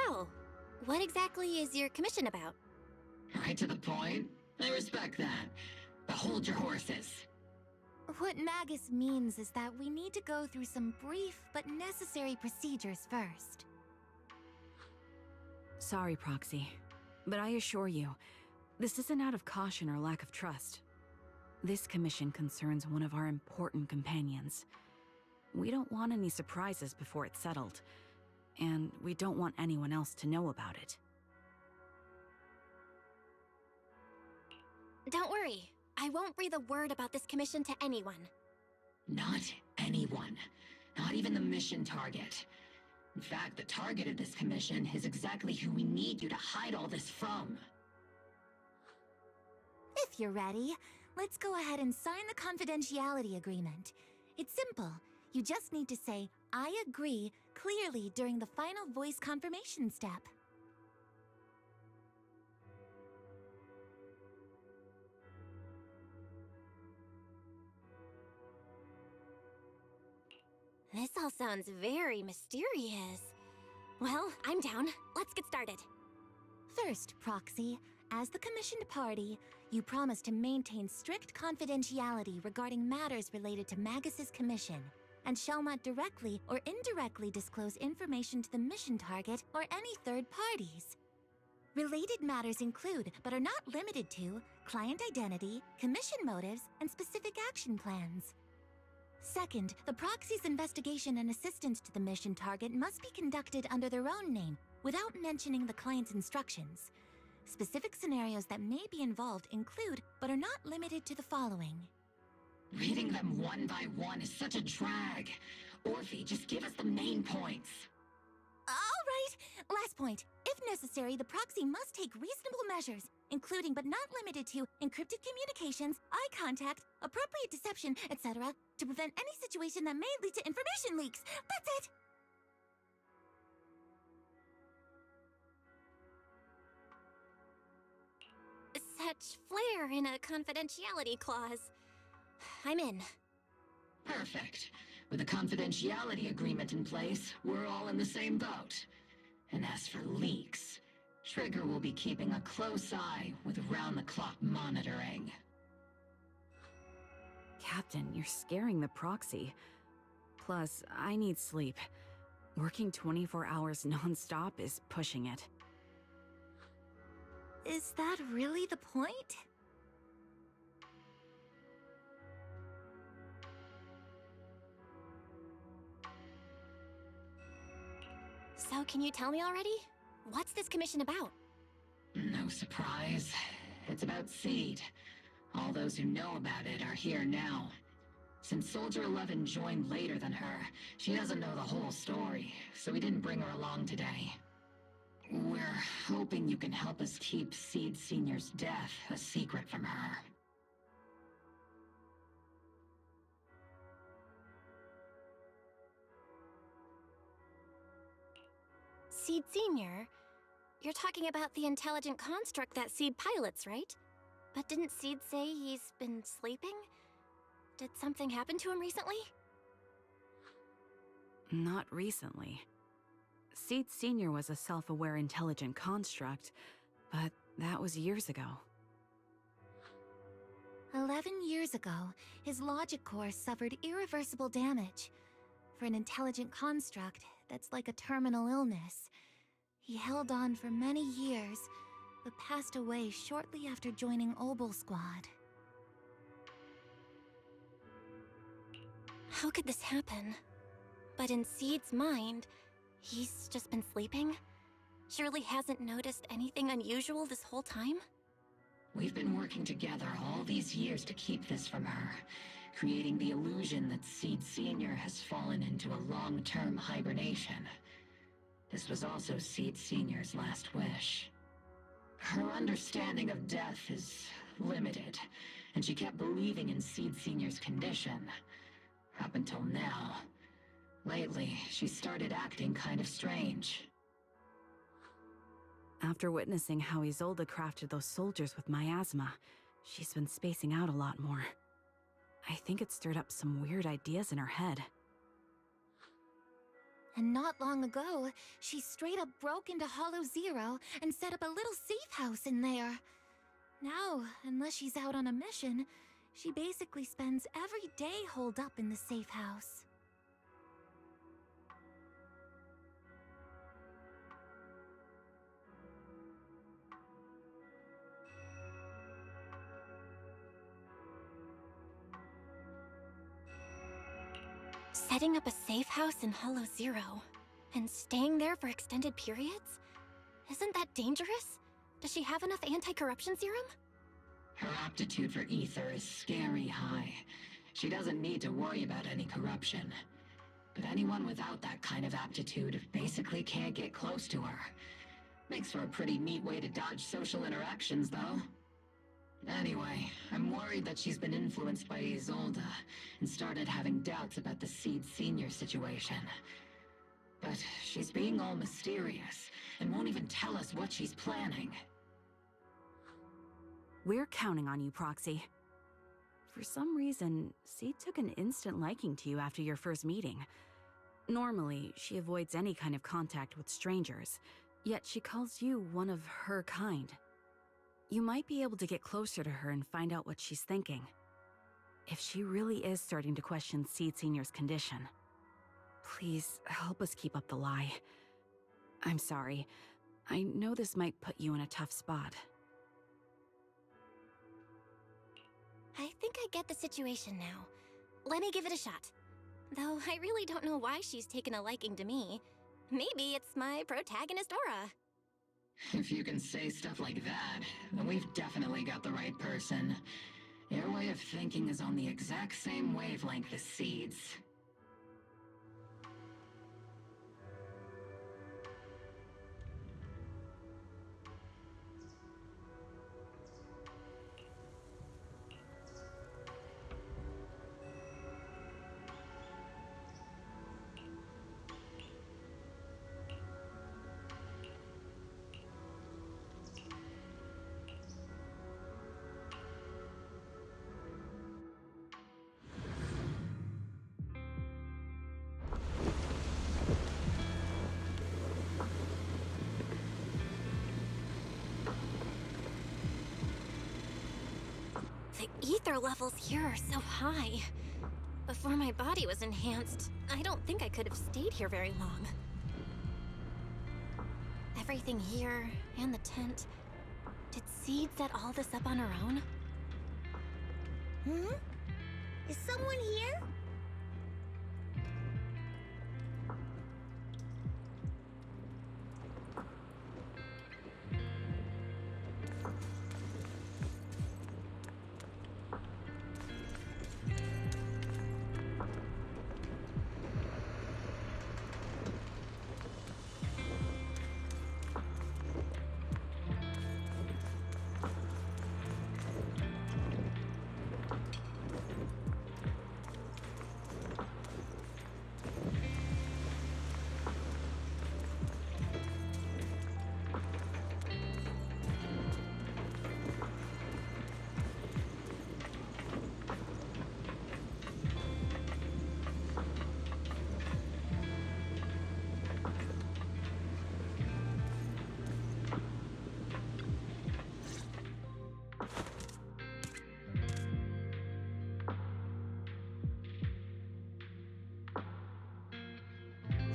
So, what exactly is your commission about? Right to the point. I respect that. But hold your horses. What Magus means is that we need to go through some brief but necessary procedures first. Sorry, Proxy, but I assure you, this isn't out of caution or lack of trust. This commission concerns one of our important companions. We don't want any surprises before it's settled, and we don't want anyone else to know about it. Don't worry, I won't breathe a word about this commission to anyone. Not anyone. Not even the mission target. In fact, the target of this commission is exactly who we need you to hide all this from. If you're ready, let's go ahead and sign the confidentiality agreement. It's simple. You just need to say, "I agree," clearly during the final voice confirmation step. This all sounds very mysterious. Well, I'm down. Let's get started. First, Proxy, as the commissioned party, you promise to maintain strict confidentiality regarding matters related to Magus's commission, and shall not directly or indirectly disclose information to the mission target or any third parties. Related matters include, but are not limited to, client identity, commission motives, and specific action plans. Second, the proxy's investigation and assistance to the mission target must be conducted under their own name, without mentioning the client's instructions. Specific scenarios that may be involved include, but are not limited to the following. Reading them one by one is such a drag. Orphe, just give us the main points. All right! Last point. If necessary, the proxy must take reasonable measures, including but not limited to encrypted communications, eye contact, appropriate deception, etc., to prevent any situation that may lead to information leaks. That's it! Such flair in a confidentiality clause. I'm in. Perfect. With a confidentiality agreement in place, we're all in the same boat. And as for leaks, Trigger will be keeping a close eye with round-the-clock monitoring. Captain, you're scaring the proxy. Plus, I need sleep. Working 24 hours non-stop is pushing it. Is that really the point? So can you tell me already? What's this commission about? No surprise. It's about Seed. All those who know about it are here now. Since Soldier 11 joined later than her, she doesn't know the whole story, so we didn't bring her along today. We're hoping you can help us keep Seed Senior's death a secret from her. Seed Senior? You're talking about the intelligent construct that Seed pilots, right? But didn't Seed say he's been sleeping? Did something happen to him recently? Not recently. Seed Senior was a self-aware intelligent construct, but that was years ago. 11 years ago, his logic core suffered irreversible damage. For an intelligent construct, that's like a terminal illness. He held on for many years, but passed away shortly after joining Obel Squad. How could this happen? But in Seed's mind, he's just been sleeping? Surely hasn't noticed anything unusual this whole time? We've been working together all these years to keep this from her, creating the illusion that Seed Senior has fallen into a long-term hibernation. This was also Seed Senior's last wish. Her understanding of death is limited, and she kept believing in Seed Senior's condition. Up until now. Lately, she started acting kind of strange. After witnessing how Isolde crafted those soldiers with miasma, she's been spacing out a lot more. I think it stirred up some weird ideas in her head. And not long ago, she straight up broke into Hollow Zero and set up a little safe house in there. Now, unless she's out on a mission, she basically spends every day holed up in the safe house. Setting up a safe house in Hollow Zero and staying there for extended periods? Isn't that dangerous? Does she have enough anti-corruption serum? Her aptitude for ether is scary high. She doesn't need to worry about any corruption. But anyone without that kind of aptitude basically can't get close to her. Makes for a pretty neat way to dodge social interactions, though. Anyway, I'm worried that she's been influenced by Isolde and started having doubts about the Seed Senior situation. But she's being all mysterious and won't even tell us what she's planning. We're counting on you, Proxy. For some reason, Seed took an instant liking to you after your first meeting. Normally, she avoids any kind of contact with strangers, yet she calls you one of her kind. You might be able to get closer to her and find out what she's thinking. If she really is starting to question Seed Senior's condition, please help us keep up the lie. I'm sorry. I know this might put you in a tough spot. I think I get the situation now. Let me give it a shot. Though I really don't know why she's taken a liking to me. Maybe it's my protagonist aura. If you can say stuff like that, then we've definitely got the right person. Your way of thinking is on the exact same wavelength as Seed's. The ether levels here are so high. Before my body was enhanced, I don't think I could have stayed here very long. Everything here, and the tent. Did Seed set all this up on her own? Is someone here?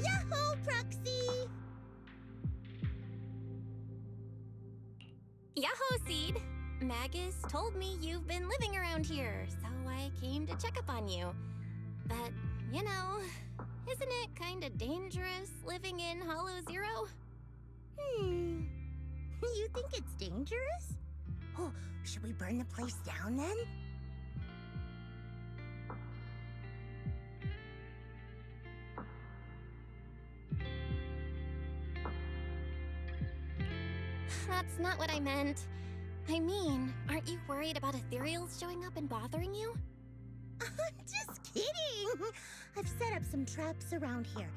Yahoo, Proxy! Yahoo, Seed! Magus told me you've been living around here, so I came to check up on you. But, you know, isn't it kinda dangerous living in Hollow Zero? You think it's dangerous? Oh, should we burn the place down then? That's not what I meant. I mean, aren't you worried about ethereals showing up and bothering you? I'm just kidding! I've set up some traps around here.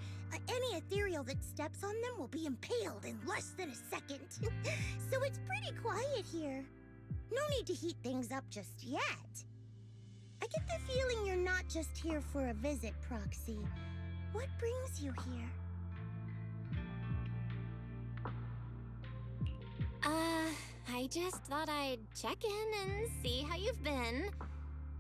Any ethereal that steps on them will be impaled in less than a second. So it's pretty quiet here. No need to heat things up just yet. I get the feeling you're not just here for a visit, Proxy. What brings you here? I just thought I'd check in and see how you've been.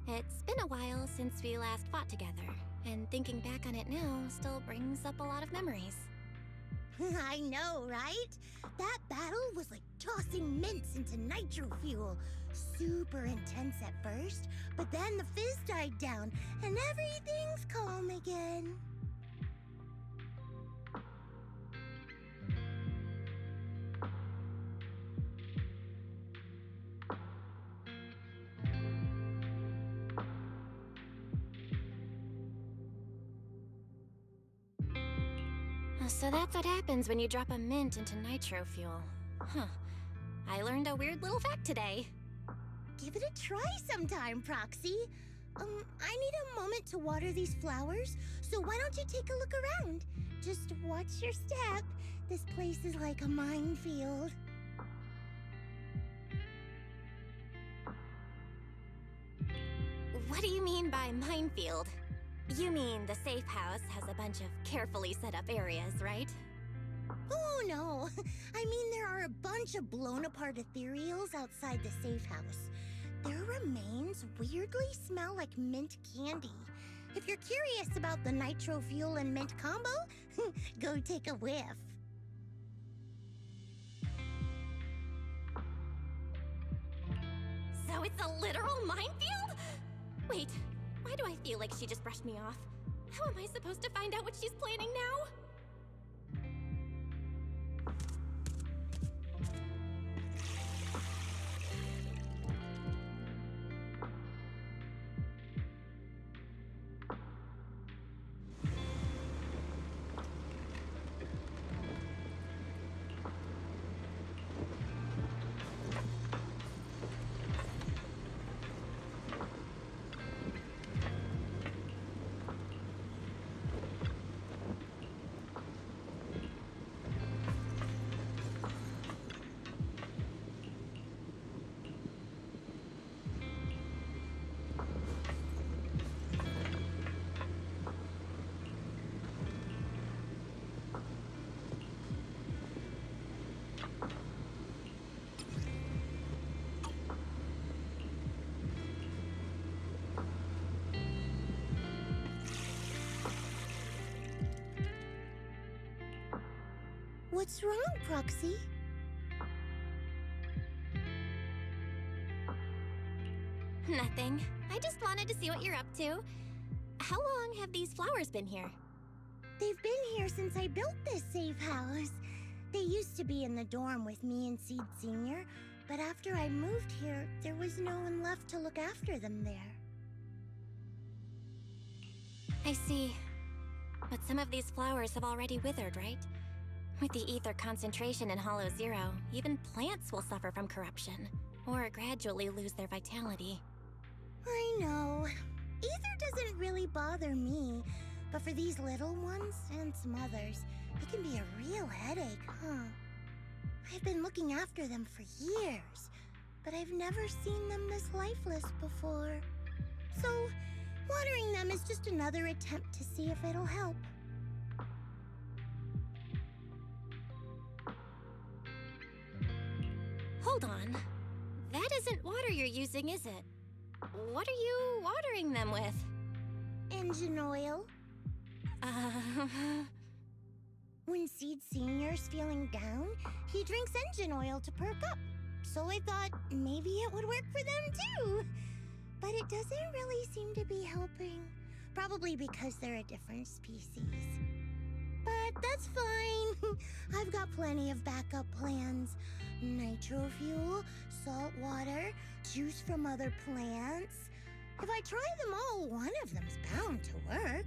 It's been a while since we last fought together, and thinking back on it now still brings up a lot of memories. I know, right? That battle was like tossing mints into nitro fuel. Super intense at first, but then the fizz died down, and everything's calm again. So that's what happens when you drop a mint into nitro fuel. Huh. I learned a weird little fact today. Give it a try sometime, Proxy. I need a moment to water these flowers, so why don't you take a look around? Just watch your step. This place is like a minefield. What do you mean by minefield? You mean the safe house has a bunch of carefully set up areas, right? Oh, no. I mean, there are a bunch of blown-apart ethereals outside the safe house. Their remains weirdly smell like mint candy. If you're curious about the nitro fuel and mint combo, go take a whiff. So it's a literal minefield? Wait, why do I feel like she just brushed me off? How am I supposed to find out what she's planning now? What's wrong, Proxy? Nothing. I just wanted to see what you're up to. How long have these flowers been here? They've been here since I built this safe house. They used to be in the dorm with me and Seed Sr., but after I moved here, there was no one left to look after them there. I see. But some of these flowers have already withered, right? With the ether concentration in Hollow Zero, even plants will suffer from corruption, or gradually lose their vitality. I know. Ether doesn't really bother me, but for these little ones and some others, it can be a real headache, huh? I've been looking after them for years, but I've never seen them this lifeless before. So, watering them is just another attempt to see if it'll help. Hold on. That isn't water you're using, is it? What are you watering them with? Engine oil. When Seed Senior's feeling down, he drinks engine oil to perk up. So I thought maybe it would work for them too. But it doesn't really seem to be helping. Probably because they're a different species. But that's fine. I've got plenty of backup plans. Nitro fuel, salt water, juice from other plants. If I try them all, one of them's bound to work.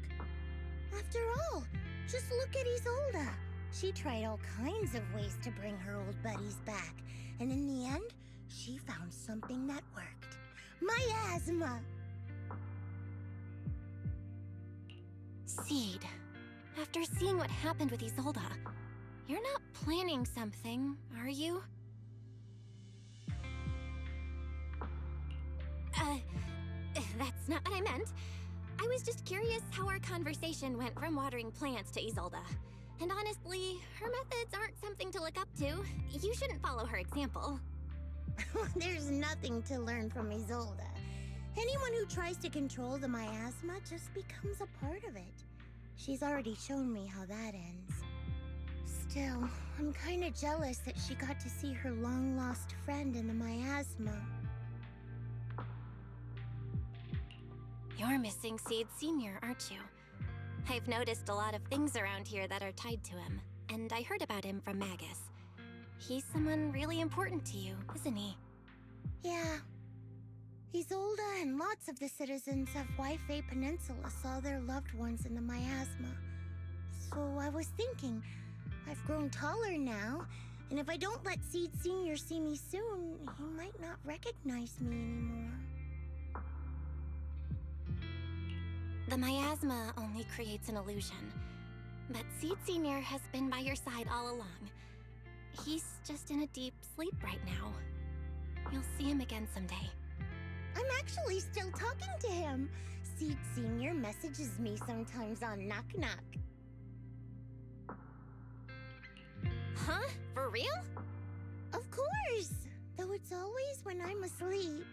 After all, just look at Isolda. She tried all kinds of ways to bring her old buddies back, and in the end, she found something that worked. Miasma! Seed, after seeing what happened with Isolda, you're not planning something, are you? That's not what I meant. I was just curious how our conversation went from watering plants to Isolda. And honestly, her methods aren't something to look up to. You shouldn't follow her example. There's nothing to learn from Isolde. Anyone who tries to control the miasma just becomes a part of it. She's already shown me how that ends. Still, I'm kinda jealous that she got to see her long-lost friend in the miasma. You're missing Seed Sr., aren't you? I've noticed a lot of things around here that are tied to him, and I heard about him from Magus. He's someone really important to you, isn't he? Yeah. Isolde and lots of the citizens of Wi-Fi Peninsula saw their loved ones in the miasma. So I was thinking, I've grown taller now, and if I don't let Seed Sr. see me soon, he might not recognize me anymore. The miasma only creates an illusion, but Seed Sr. has been by your side all along. He's just in a deep sleep right now. You'll see him again someday. I'm actually still talking to him. Seed Sr. messages me sometimes on Knock Knock. Huh? For real? Of course! Though it's always when I'm asleep.